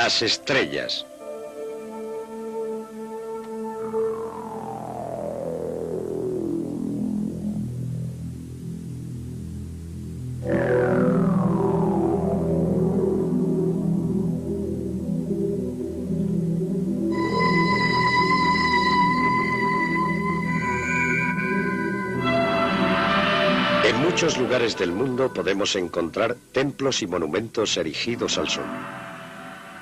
Las estrellas. En muchos lugares del mundo podemos encontrar templos y monumentos erigidos al sol.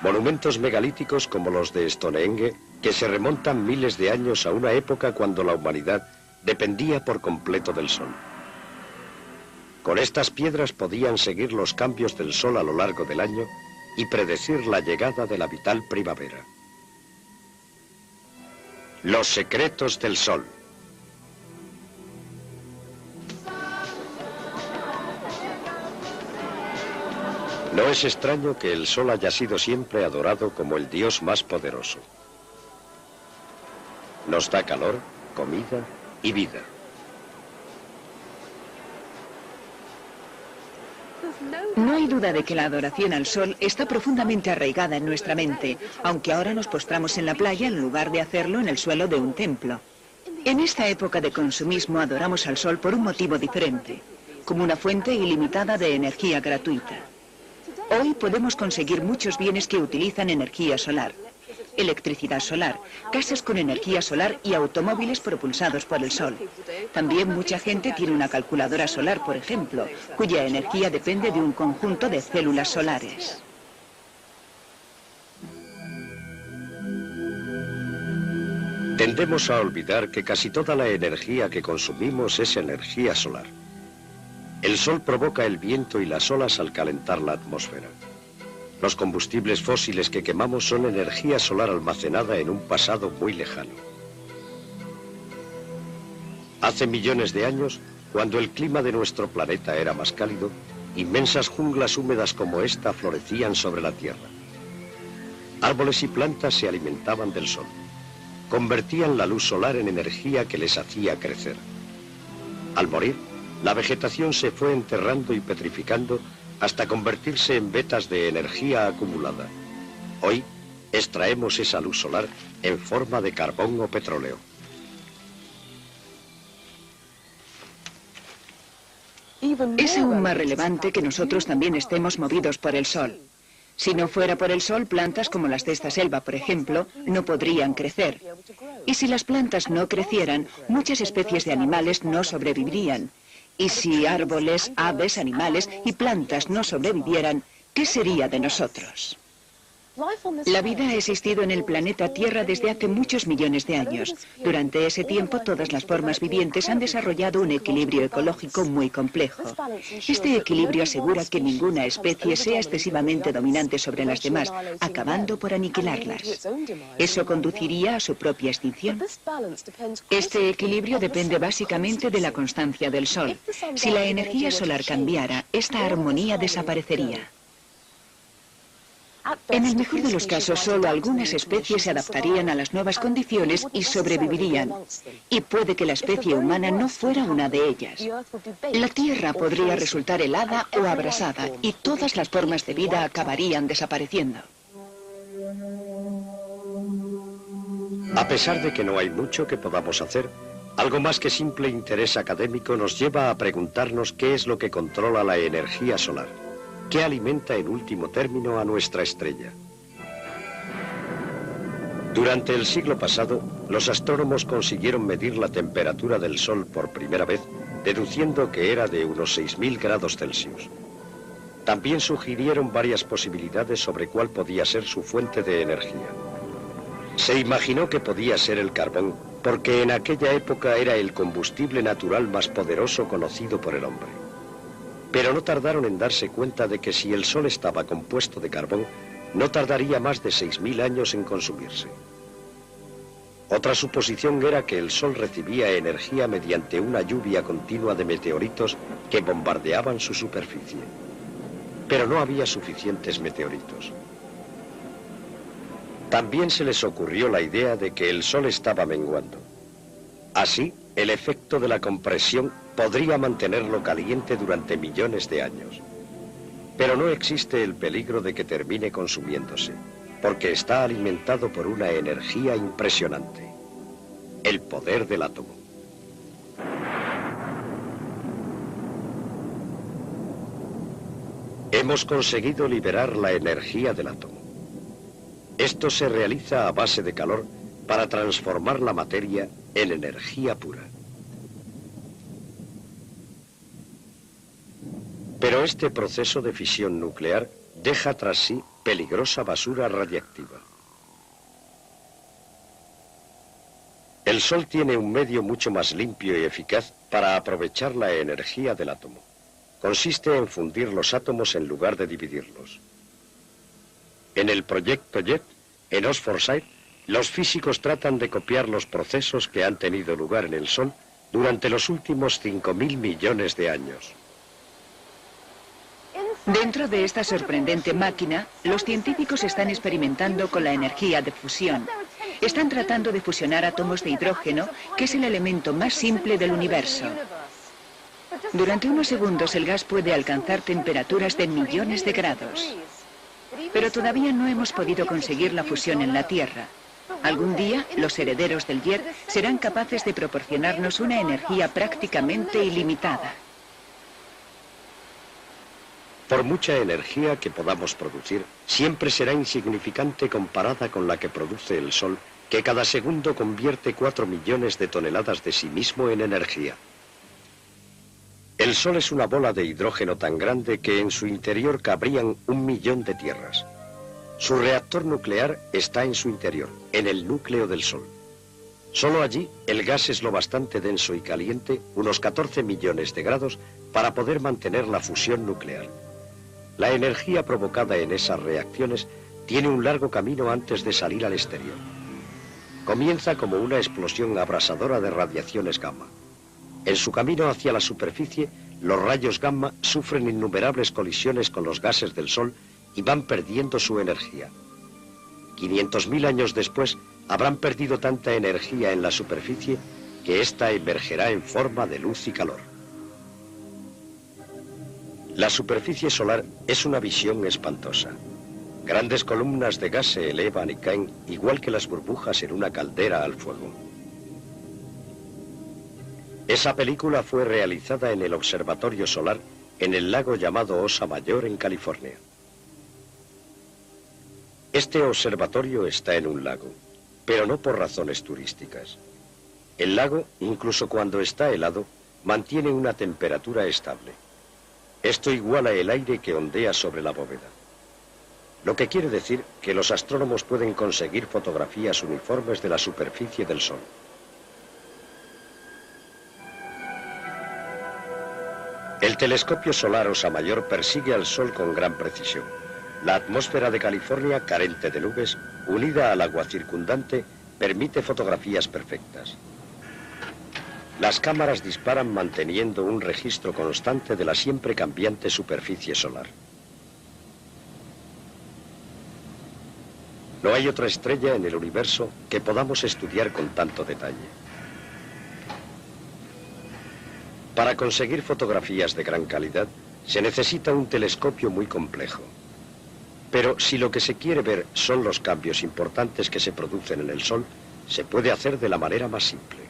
Monumentos megalíticos como los de Stonehenge, que se remontan miles de años a una época cuando la humanidad dependía por completo del sol. Con estas piedras podían seguir los cambios del sol a lo largo del año y predecir la llegada de la vital primavera. Los secretos del sol. No es extraño que el sol haya sido siempre adorado como el dios más poderoso. Nos da calor, comida y vida. No hay duda de que la adoración al sol está profundamente arraigada en nuestra mente, aunque ahora nos postramos en la playa en lugar de hacerlo en el suelo de un templo. En esta época de consumismo adoramos al sol por un motivo diferente, como una fuente ilimitada de energía gratuita. Hoy podemos conseguir muchos bienes que utilizan energía solar. Electricidad solar, casas con energía solar y automóviles propulsados por el sol. También mucha gente tiene una calculadora solar, por ejemplo, cuya energía depende de un conjunto de células solares. Tendemos a olvidar que casi toda la energía que consumimos es energía solar. El sol provoca el viento y las olas al calentar la atmósfera. Los combustibles fósiles que quemamos son energía solar almacenada en un pasado muy lejano. Hace millones de años, cuando el clima de nuestro planeta era más cálido, inmensas junglas húmedas como esta florecían sobre la Tierra. Árboles y plantas se alimentaban del sol. Convertían la luz solar en energía que les hacía crecer. Al morir, la vegetación se fue enterrando y petrificando hasta convertirse en vetas de energía acumulada. Hoy extraemos esa luz solar en forma de carbón o petróleo. Es aún más relevante que nosotros también estemos movidos por el sol. Si no fuera por el sol, plantas como las de esta selva, por ejemplo, no podrían crecer. Y si las plantas no crecieran, muchas especies de animales no sobrevivirían. Y si árboles, aves, animales y plantas no sobrevivieran, ¿qué sería de nosotros? La vida ha existido en el planeta Tierra desde hace muchos millones de años. Durante ese tiempo, todas las formas vivientes han desarrollado un equilibrio ecológico muy complejo. Este equilibrio asegura que ninguna especie sea excesivamente dominante sobre las demás, acabando por aniquilarlas. Eso conduciría a su propia extinción. Este equilibrio depende básicamente de la constancia del Sol. Si la energía solar cambiara, esta armonía desaparecería. En el mejor de los casos, solo algunas especies se adaptarían a las nuevas condiciones y sobrevivirían. Y puede que la especie humana no fuera una de ellas. La Tierra podría resultar helada o abrasada y todas las formas de vida acabarían desapareciendo. A pesar de que no hay mucho que podamos hacer, algo más que simple interés académico nos lleva a preguntarnos qué es lo que controla la energía solar. ¿Qué alimenta en último término a nuestra estrella? Durante el siglo pasado, los astrónomos consiguieron medir la temperatura del Sol por primera vez, deduciendo que era de unos 6000 grados Celsius. También sugirieron varias posibilidades sobre cuál podía ser su fuente de energía. Se imaginó que podía ser el carbón, porque en aquella época era el combustible natural más poderoso conocido por el hombre. Pero no tardaron en darse cuenta de que si el Sol estaba compuesto de carbón, no tardaría más de 6000 años en consumirse. Otra suposición era que el Sol recibía energía mediante una lluvia continua de meteoritos que bombardeaban su superficie. Pero no había suficientes meteoritos. También se les ocurrió la idea de que el Sol estaba menguando. Así, el efecto de la compresión podría mantenerlo caliente durante millones de años. Pero no existe el peligro de que termine consumiéndose, porque está alimentado por una energía impresionante, el poder del átomo. Hemos conseguido liberar la energía del átomo. Esto se realiza a base de calor para transformar la materia en energía pura. Pero este proceso de fisión nuclear deja tras sí peligrosa basura radiactiva. El Sol tiene un medio mucho más limpio y eficaz para aprovechar la energía del átomo. Consiste en fundir los átomos en lugar de dividirlos. En el proyecto JET, en Oxfordshire, los físicos tratan de copiar los procesos que han tenido lugar en el Sol durante los últimos 5.000 millones de años. Dentro de esta sorprendente máquina, los científicos están experimentando con la energía de fusión. Están tratando de fusionar átomos de hidrógeno, que es el elemento más simple del universo. Durante unos segundos el gas puede alcanzar temperaturas de millones de grados. Pero todavía no hemos podido conseguir la fusión en la Tierra. Algún día, los herederos del JET serán capaces de proporcionarnos una energía prácticamente ilimitada. Por mucha energía que podamos producir, siempre será insignificante comparada con la que produce el Sol, que cada segundo convierte 4 millones de toneladas de sí mismo en energía. El Sol es una bola de hidrógeno tan grande que en su interior cabrían 1 millón de tierras. Su reactor nuclear está en su interior, en el núcleo del Sol. Solo allí el gas es lo bastante denso y caliente, unos 14 millones de grados, para poder mantener la fusión nuclear. La energía provocada en esas reacciones tiene un largo camino antes de salir al exterior. Comienza como una explosión abrasadora de radiaciones gamma. En su camino hacia la superficie, los rayos gamma sufren innumerables colisiones con los gases del Sol y van perdiendo su energía. 500.000 años después, habrán perdido tanta energía en la superficie que ésta emergerá en forma de luz y calor. La superficie solar es una visión espantosa. Grandes columnas de gas se elevan y caen, igual que las burbujas en una caldera al fuego. Esa película fue realizada en el Observatorio Solar en el lago llamado Osa Mayor en California. Este observatorio está en un lago, pero no por razones turísticas. El lago, incluso cuando está helado, mantiene una temperatura estable. Esto iguala el aire que ondea sobre la bóveda. Lo que quiere decir que los astrónomos pueden conseguir fotografías uniformes de la superficie del Sol. El telescopio solar Osa Mayor persigue al Sol con gran precisión. La atmósfera de California, carente de nubes, unida al agua circundante, permite fotografías perfectas. Las cámaras disparan manteniendo un registro constante de la siempre cambiante superficie solar. No hay otra estrella en el universo que podamos estudiar con tanto detalle. Para conseguir fotografías de gran calidad, se necesita un telescopio muy complejo. Pero si lo que se quiere ver son los cambios importantes que se producen en el Sol, se puede hacer de la manera más simple.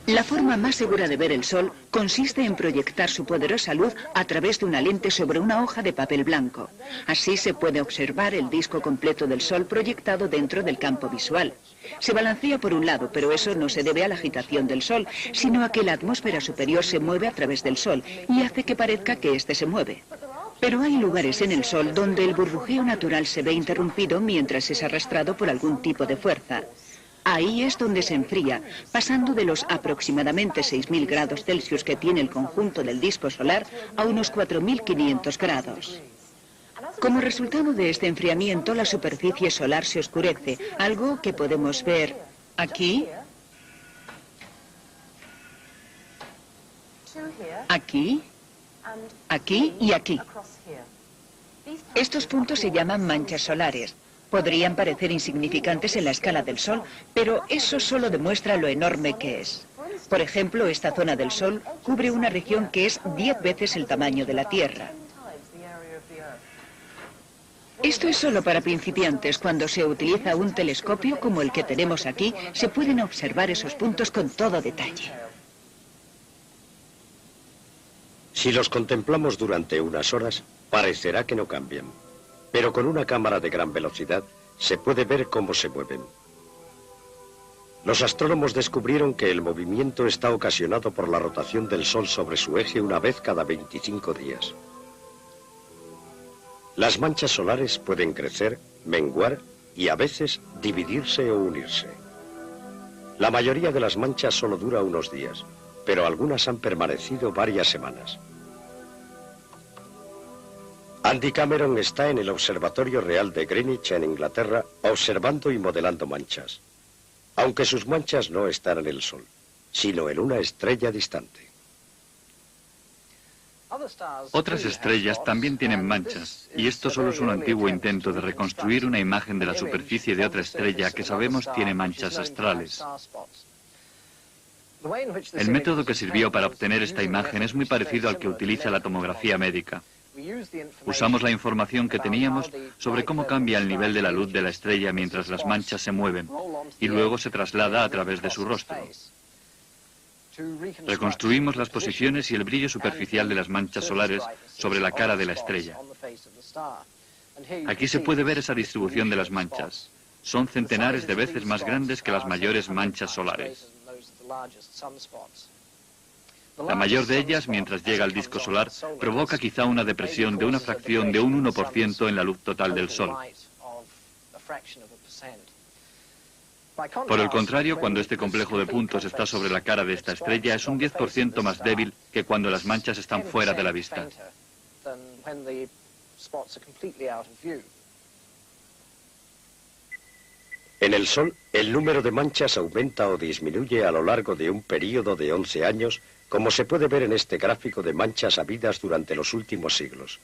La forma más segura de ver el Sol consiste en proyectar su poderosa luz a través de una lente sobre una hoja de papel blanco. Así se puede observar el disco completo del Sol proyectado dentro del campo visual. Se balancea por un lado, pero eso no se debe a la agitación del Sol, sino a que la atmósfera superior se mueve a través del Sol y hace que parezca que éste se mueve. Pero hay lugares en el Sol donde el burbujeo natural se ve interrumpido mientras es arrastrado por algún tipo de fuerza. Ahí es donde se enfría, pasando de los aproximadamente 6.000 grados Celsius que tiene el conjunto del disco solar a unos 4.500 grados. Como resultado de este enfriamiento, la superficie solar se oscurece, algo que podemos ver aquí, aquí, aquí y aquí. Estos puntos se llaman manchas solares. Podrían parecer insignificantes en la escala del Sol, pero eso solo demuestra lo enorme que es. Por ejemplo, esta zona del Sol cubre una región que es 10 veces el tamaño de la Tierra. Esto es solo para principiantes. Cuando se utiliza un telescopio como el que tenemos aquí, se pueden observar esos puntos con todo detalle. Si los contemplamos durante unas horas, parecerá que no cambian. Pero con una cámara de gran velocidad, se puede ver cómo se mueven. Los astrónomos descubrieron que el movimiento está ocasionado por la rotación del Sol sobre su eje una vez cada 25 días. Las manchas solares pueden crecer, menguar y a veces dividirse o unirse. La mayoría de las manchas solo dura unos días, pero algunas han permanecido varias semanas. Andy Cameron está en el Observatorio Real de Greenwich, en Inglaterra, observando y modelando manchas. Aunque sus manchas no están en el Sol, sino en una estrella distante. Otras estrellas también tienen manchas, y esto solo es un antiguo intento de reconstruir una imagen de la superficie de otra estrella que sabemos tiene manchas astrales. El método que sirvió para obtener esta imagen es muy parecido al que utiliza la tomografía médica. Usamos la información que teníamos sobre cómo cambia el nivel de la luz de la estrella mientras las manchas se mueven, y luego se traslada a través de su rostro. Reconstruimos las posiciones y el brillo superficial de las manchas solares sobre la cara de la estrella. Aquí se puede ver esa distribución de las manchas. Son centenares de veces más grandes que las mayores manchas solares. La mayor de ellas, mientras llega al disco solar, provoca quizá una depresión de una fracción de un 1% en la luz total del Sol. Por el contrario, cuando este complejo de puntos está sobre la cara de esta estrella, es un 10% más débil que cuando las manchas están fuera de la vista. En el Sol, el número de manchas aumenta o disminuye a lo largo de un período de 11 años, como se puede ver en este gráfico de manchas habidas durante los últimos siglos.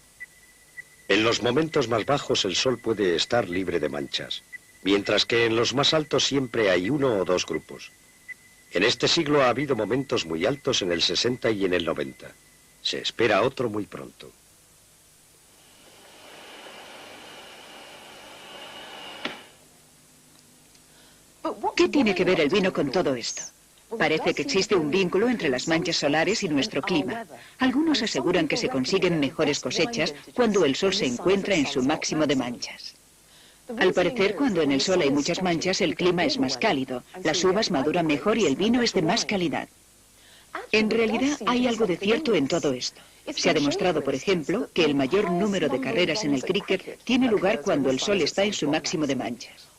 En los momentos más bajos el Sol puede estar libre de manchas, mientras que en los más altos siempre hay uno o dos grupos. En este siglo ha habido momentos muy altos en el 60 y en el 90. Se espera otro muy pronto. ¿Qué tiene que ver el vino con todo esto? Parece que existe un vínculo entre las manchas solares y nuestro clima. Algunos aseguran que se consiguen mejores cosechas cuando el Sol se encuentra en su máximo de manchas. Al parecer, cuando en el Sol hay muchas manchas, el clima es más cálido, las uvas maduran mejor y el vino es de más calidad. En realidad, hay algo de cierto en todo esto. Se ha demostrado, por ejemplo, que el mayor número de carreras en el cricket tiene lugar cuando el Sol está en su máximo de manchas.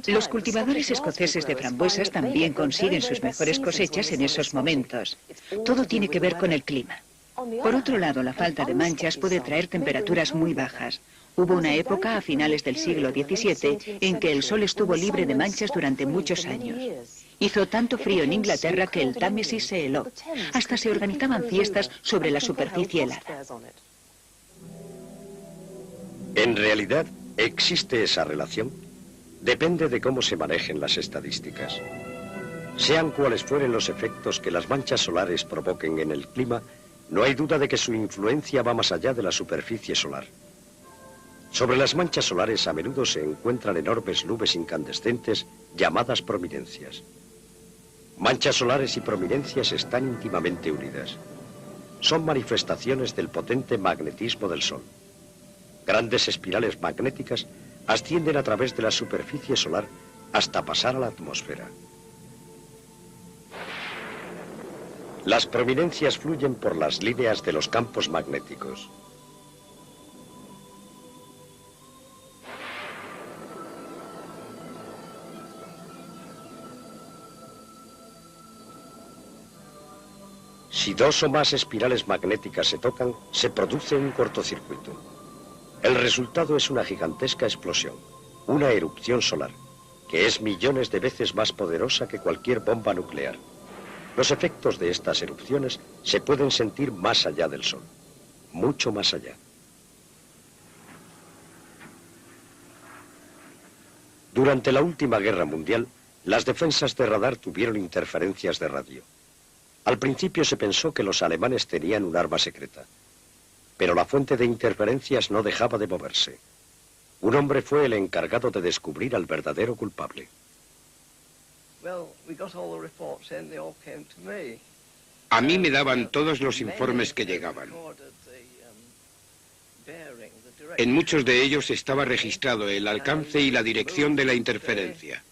Los cultivadores escoceses de frambuesas también consiguen sus mejores cosechas en esos momentos. Todo tiene que ver con el clima. Por otro lado, la falta de manchas puede traer temperaturas muy bajas. Hubo una época a finales del siglo XVII en que el Sol estuvo libre de manchas durante muchos años. Hizo tanto frío en Inglaterra que el Támesis se heló. Hasta se organizaban fiestas sobre la superficie helada. En realidad, ¿existe esa relación? Depende de cómo se manejen las estadísticas. Sean cuales fueren los efectos que las manchas solares provoquen en el clima, no hay duda de que su influencia va más allá de la superficie solar. Sobre las manchas solares a menudo se encuentran enormes nubes incandescentes llamadas prominencias. Manchas solares y prominencias están íntimamente unidas. Son manifestaciones del potente magnetismo del Sol. Grandes espirales magnéticas ascienden a través de la superficie solar hasta pasar a la atmósfera. Las prominencias fluyen por las líneas de los campos magnéticos. Si dos o más espirales magnéticas se tocan, se produce un cortocircuito. El resultado es una gigantesca explosión, una erupción solar, que es millones de veces más poderosa que cualquier bomba nuclear. Los efectos de estas erupciones se pueden sentir más allá del Sol, mucho más allá. Durante la última guerra mundial, las defensas de radar tuvieron interferencias de radio. Al principio se pensó que los alemanes tenían un arma secreta, pero la fuente de interferencias no dejaba de moverse. Un hombre fue el encargado de descubrir al verdadero culpable. A mí me daban todos los informes que llegaban. En muchos de ellos estaba registrado el alcance y la dirección de la interferencia.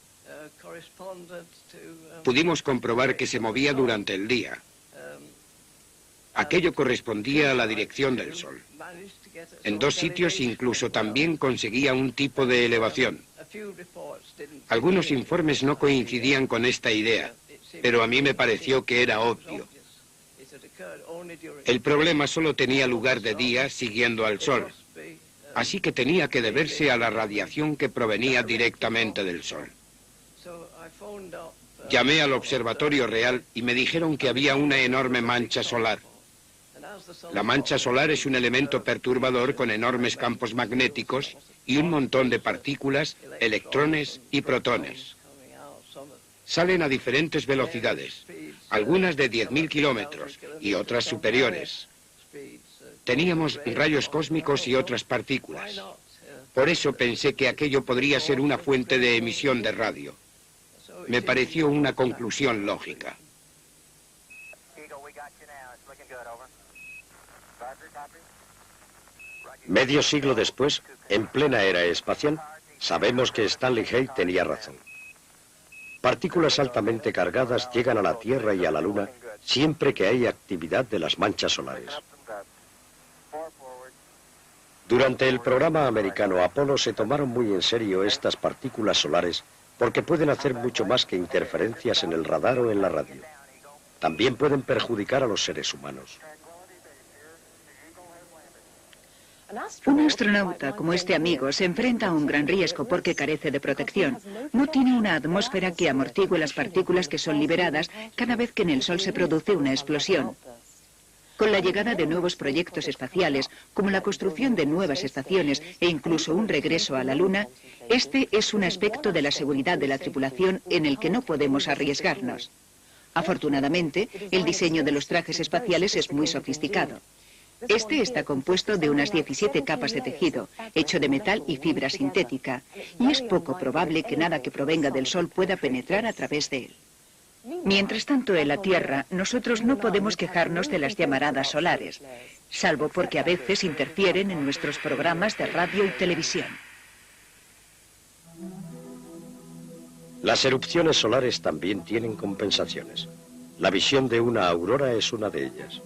Pudimos comprobar que se movía durante el día. Aquello correspondía a la dirección del Sol. En 2 sitios incluso también conseguía un tipo de elevación. Algunos informes no coincidían con esta idea, pero a mí me pareció que era obvio. El problema solo tenía lugar de día siguiendo al Sol, así que tenía que deberse a la radiación que provenía directamente del Sol. Llamé al observatorio real y me dijeron que había una enorme mancha solar. La mancha solar es un elemento perturbador con enormes campos magnéticos y un montón de partículas, electrones y protones. Salen a diferentes velocidades, algunas de 10.000 kilómetros y otras superiores. Teníamos rayos cósmicos y otras partículas. Por eso pensé que aquello podría ser una fuente de emisión de radio. Me pareció una conclusión lógica. Medio siglo después, en plena era espacial, sabemos que Stanley Hay tenía razón. Partículas altamente cargadas llegan a la Tierra y a la Luna siempre que hay actividad de las manchas solares. Durante el programa americano Apolo se tomaron muy en serio estas partículas solares porque pueden hacer mucho más que interferencias en el radar o en la radio. También pueden perjudicar a los seres humanos. Un astronauta como este amigo se enfrenta a un gran riesgo porque carece de protección. No tiene una atmósfera que amortigue las partículas que son liberadas cada vez que en el Sol se produce una explosión. Con la llegada de nuevos proyectos espaciales, como la construcción de nuevas estaciones e incluso un regreso a la Luna, este es un aspecto de la seguridad de la tripulación en el que no podemos arriesgarnos. Afortunadamente, el diseño de los trajes espaciales es muy sofisticado. Este está compuesto de unas 17 capas de tejido, hecho de metal y fibra sintética, y es poco probable que nada que provenga del Sol pueda penetrar a través de él. Mientras tanto, en la Tierra, nosotros no podemos quejarnos de las llamaradas solares, salvo porque a veces interfieren en nuestros programas de radio y televisión. Las erupciones solares también tienen compensaciones. La visión de una aurora es una de ellas.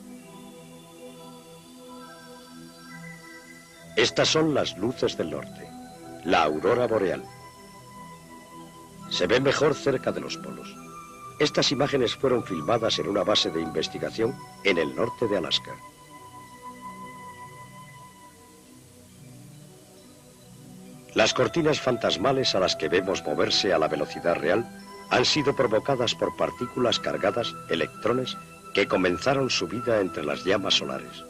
Estas son las luces del norte, la aurora boreal. Se ve mejor cerca de los polos. Estas imágenes fueron filmadas en una base de investigación en el norte de Alaska. Las cortinas fantasmales a las que vemos moverse a la velocidad real han sido provocadas por partículas cargadas, electrones, que comenzaron su vida entre las llamas solares.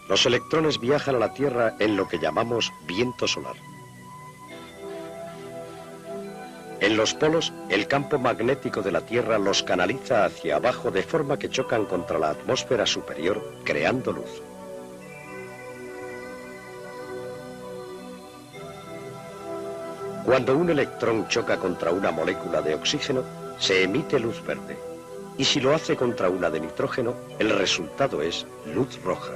Los electrones viajan a la Tierra en lo que llamamos viento solar. En los polos, el campo magnético de la Tierra los canaliza hacia abajo de forma que chocan contra la atmósfera superior, creando luz. Cuando un electrón choca contra una molécula de oxígeno, se emite luz verde. Y si lo hace contra una de nitrógeno, el resultado es luz roja.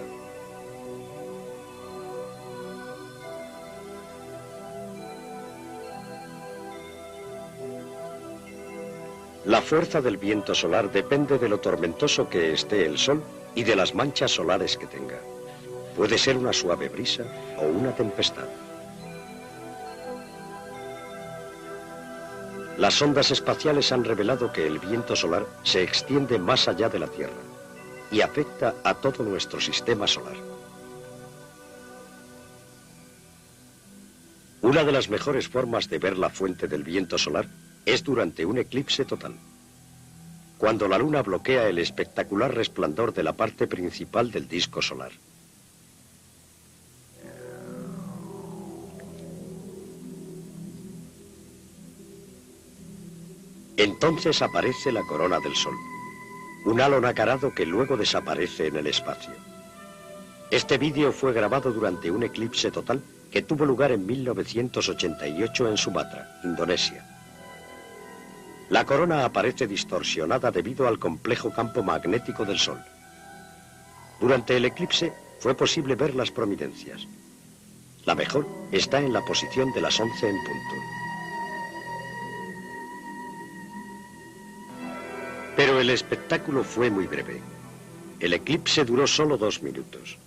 La fuerza del viento solar depende de lo tormentoso que esté el Sol y de las manchas solares que tenga. Puede ser una suave brisa o una tempestad. Las ondas espaciales han revelado que el viento solar se extiende más allá de la Tierra y afecta a todo nuestro sistema solar. Una de las mejores formas de ver la fuente del viento solar es durante un eclipse total, cuando la Luna bloquea el espectacular resplandor de la parte principal del disco solar. Entonces aparece la corona del Sol, un halo nacarado que luego desaparece en el espacio. Este vídeo fue grabado durante un eclipse total que tuvo lugar en 1988 en Sumatra, Indonesia. La corona aparece distorsionada debido al complejo campo magnético del Sol. Durante el eclipse fue posible ver las prominencias. La mejor está en la posición de las 11 en punto. Pero el espectáculo fue muy breve. El eclipse duró solo 2 minutos.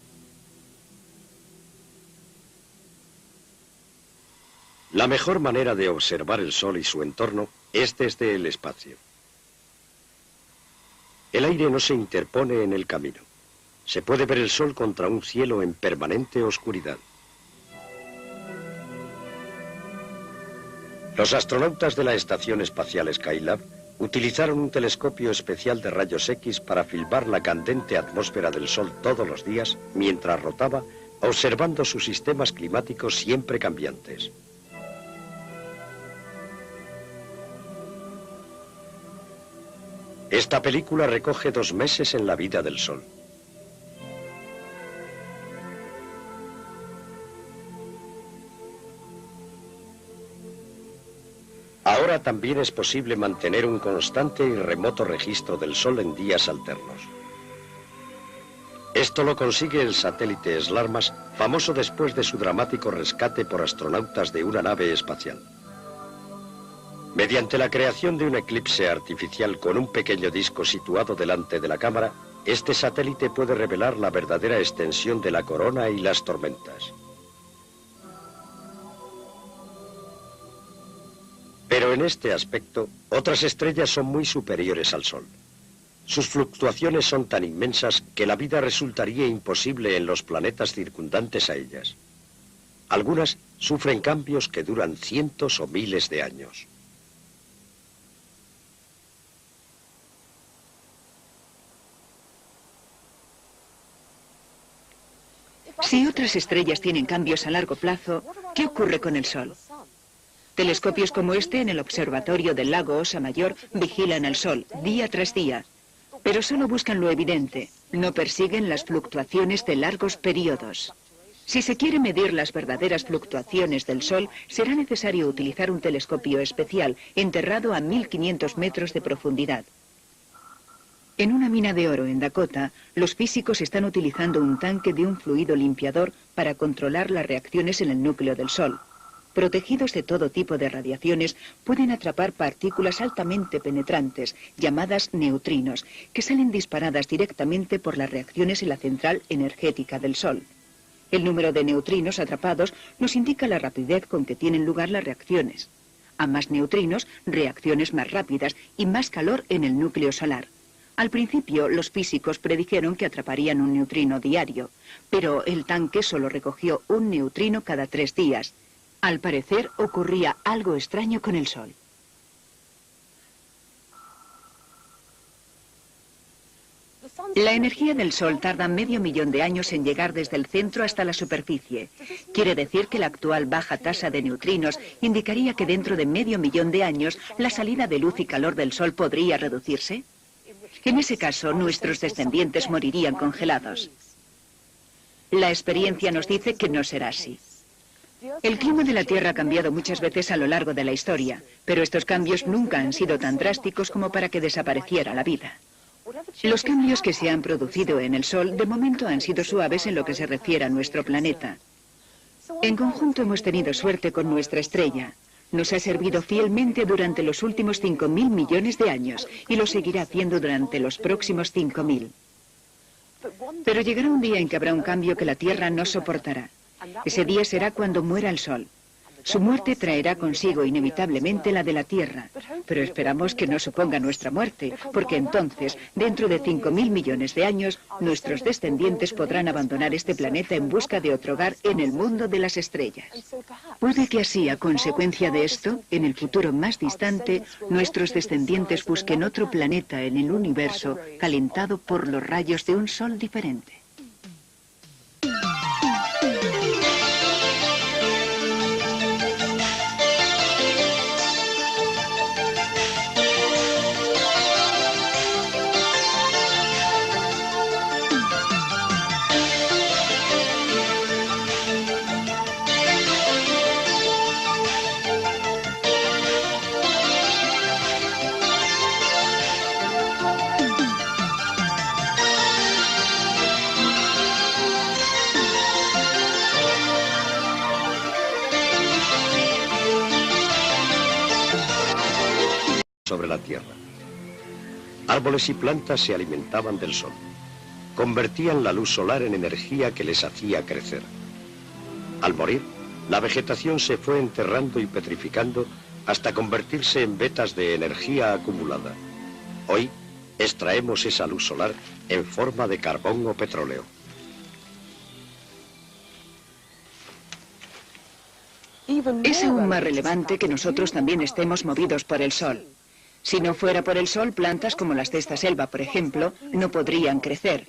La mejor manera de observar el Sol y su entorno es desde el espacio. El aire no se interpone en el camino. Se puede ver el Sol contra un cielo en permanente oscuridad. Los astronautas de la Estación Espacial Skylab utilizaron un telescopio especial de rayos X para filmar la candente atmósfera del Sol todos los días mientras rotaba, observando sus sistemas climáticos siempre cambiantes. Esta película recoge 2 meses en la vida del Sol. Ahora también es posible mantener un constante y remoto registro del Sol en días alternos. Esto lo consigue el satélite SLARMAS, famoso después de su dramático rescate por astronautas de una nave espacial. Mediante la creación de un eclipse artificial con un pequeño disco situado delante de la cámara, este satélite puede revelar la verdadera extensión de la corona y las tormentas. Pero en este aspecto, otras estrellas son muy superiores al Sol. Sus fluctuaciones son tan inmensas que la vida resultaría imposible en los planetas circundantes a ellas. Algunas sufren cambios que duran cientos o miles de años. Si otras estrellas tienen cambios a largo plazo, ¿qué ocurre con el Sol? Telescopios como este en el observatorio del lago Osa Mayor vigilan al Sol día tras día, pero solo buscan lo evidente, no persiguen las fluctuaciones de largos periodos. Si se quiere medir las verdaderas fluctuaciones del Sol, será necesario utilizar un telescopio especial enterrado a 1500 metros de profundidad. En una mina de oro en Dakota, los físicos están utilizando un tanque de un fluido limpiador para controlar las reacciones en el núcleo del Sol. Protegidos de todo tipo de radiaciones, pueden atrapar partículas altamente penetrantes, llamadas neutrinos, que salen disparadas directamente por las reacciones en la central energética del Sol. El número de neutrinos atrapados nos indica la rapidez con que tienen lugar las reacciones. A más neutrinos, reacciones más rápidas y más calor en el núcleo solar. Al principio, los físicos predijeron que atraparían un neutrino diario, pero el tanque solo recogió un neutrino cada 3 días. Al parecer, ocurría algo extraño con el Sol. La energía del Sol tarda medio millón de años en llegar desde el centro hasta la superficie. Quiere decir que la actual baja tasa de neutrinos indicaría que dentro de medio millón de años la salida de luz y calor del Sol podría reducirse. En ese caso, nuestros descendientes morirían congelados. La experiencia nos dice que no será así. El clima de la Tierra ha cambiado muchas veces a lo largo de la historia, pero estos cambios nunca han sido tan drásticos como para que desapareciera la vida. Los cambios que se han producido en el Sol de momento han sido suaves en lo que se refiere a nuestro planeta. En conjunto hemos tenido suerte con nuestra estrella. Nos ha servido fielmente durante los últimos 5.000 millones de años y lo seguirá haciendo durante los próximos 5.000. Pero llegará un día en que habrá un cambio que la Tierra no soportará. Ese día será cuando muera el Sol. Su muerte traerá consigo inevitablemente la de la Tierra, pero esperamos que no suponga nuestra muerte, porque entonces, dentro de 5.000 millones de años, nuestros descendientes podrán abandonar este planeta en busca de otro hogar en el mundo de las estrellas. Puede que así, a consecuencia de esto, en el futuro más distante, nuestros descendientes busquen otro planeta en el universo calentado por los rayos de un Sol diferente. sobre la tierra. Árboles y plantas se alimentaban del sol. Convertían la luz solar en energía que les hacía crecer. Al morir, la vegetación se fue enterrando y petrificando hasta convertirse en vetas de energía acumulada. Hoy, extraemos esa luz solar en forma de carbón o petróleo. Es aún más relevante que nosotros también estemos movidos por el sol. Si no fuera por el sol, plantas como las de esta selva, por ejemplo, no podrían crecer.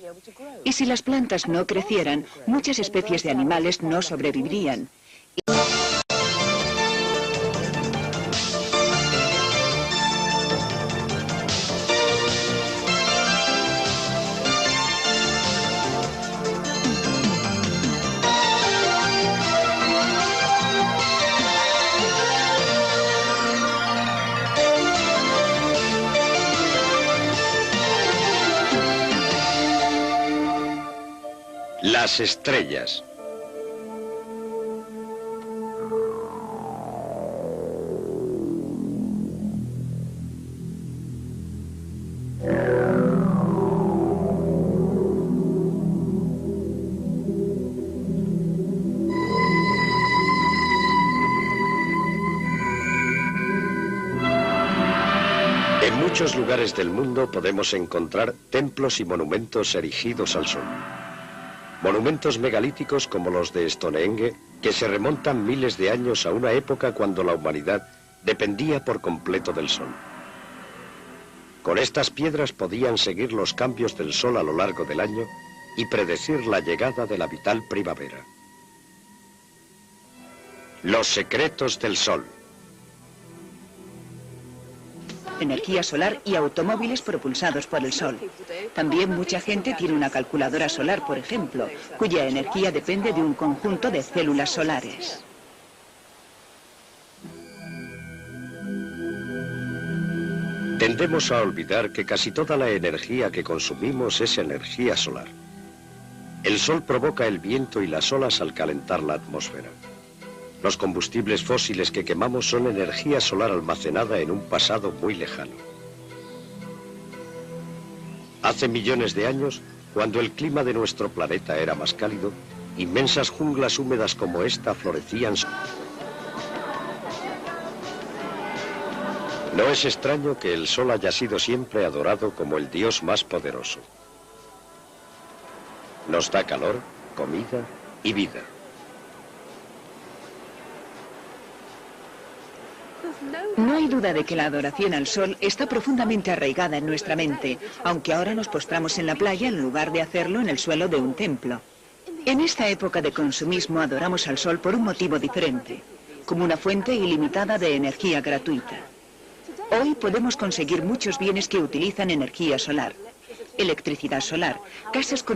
Y si las plantas no crecieran, muchas especies de animales no sobrevivirían. Las estrellas. En muchos lugares del mundo podemos encontrar templos y monumentos erigidos al sol. Monumentos megalíticos como los de Stonehenge, que se remontan miles de años a una época cuando la humanidad dependía por completo del sol. Con estas piedras podían seguir los cambios del sol a lo largo del año y predecir la llegada de la vital primavera. Los secretos del sol. Energía solar y automóviles propulsados por el sol. También mucha gente tiene una calculadora solar, por ejemplo, cuya energía depende de un conjunto de células solares. Tendemos a olvidar que casi toda la energía que consumimos es energía solar. El sol provoca el viento y las olas al calentar la atmósfera. Los combustibles fósiles que quemamos son energía solar almacenada en un pasado muy lejano. Hace millones de años, cuando el clima de nuestro planeta era más cálido, inmensas junglas húmedas como esta florecían. No es extraño que el sol haya sido siempre adorado como el dios más poderoso. Nos da calor, comida y vida. No hay duda de que la adoración al sol está profundamente arraigada en nuestra mente, aunque ahora nos postramos en la playa en lugar de hacerlo en el suelo de un templo. En esta época de consumismo adoramos al sol por un motivo diferente, como una fuente ilimitada de energía gratuita. Hoy podemos conseguir muchos bienes que utilizan energía solar, electricidad solar, casas con